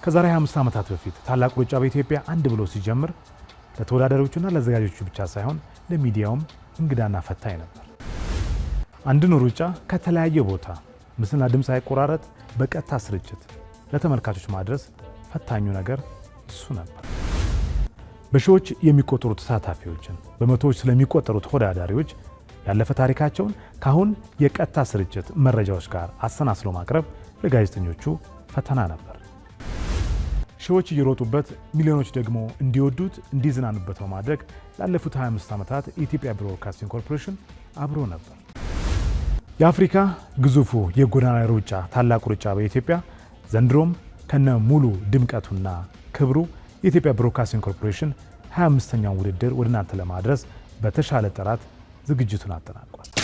ከዛሬ 25 ዓመታት በፊት ታላቁ ሩጫ በኢትዮጵያ አንድ ብሎ ሲጀምር ለተወዳዳሪዎቹና ለአዘጋጆቹ ብቻ ሳይሆን ለሚዲያውም እንግዳና ፈታኝ ነበር። አንድን ሩጫ ከተለያየ ቦታ ምስልና ድምፅ ሳይቆራረጥ በቀጥታ ስርጭት ለተመልካቾች ማድረስ ፈታኙ ነገር እሱ ነበር። በሺዎች የሚቆጠሩ ተሳታፊዎችን በመቶዎች ስለሚቆጠሩ ተወዳዳሪዎች ያለፈ ታሪካቸውን ካሁን የቀጥታ ስርጭት መረጃዎች ጋር አሰናስሎ ማቅረብ ለጋዜጠኞቹ ፈተና ነበር። ሺዎች እየሮጡበት ሚሊዮኖች ደግሞ እንዲወዱት እንዲዝናኑበት በማድረግ ላለፉት 25 ዓመታት የኢትዮጵያ ብሮድካስቲንግ ኮርፖሬሽን አብሮ ነበር። የአፍሪካ ግዙፉ የጎዳና ሩጫ ታላቁ ሩጫ በኢትዮጵያ ዘንድሮም ከነ ሙሉ ድምቀቱና ክብሩ የኢትዮጵያ ብሮድካስቲንግ ኮርፖሬሽን 25ኛውን ውድድር ወደ እናንተ ለማድረስ በተሻለ ጥራት ዝግጅቱን አጠናቋል።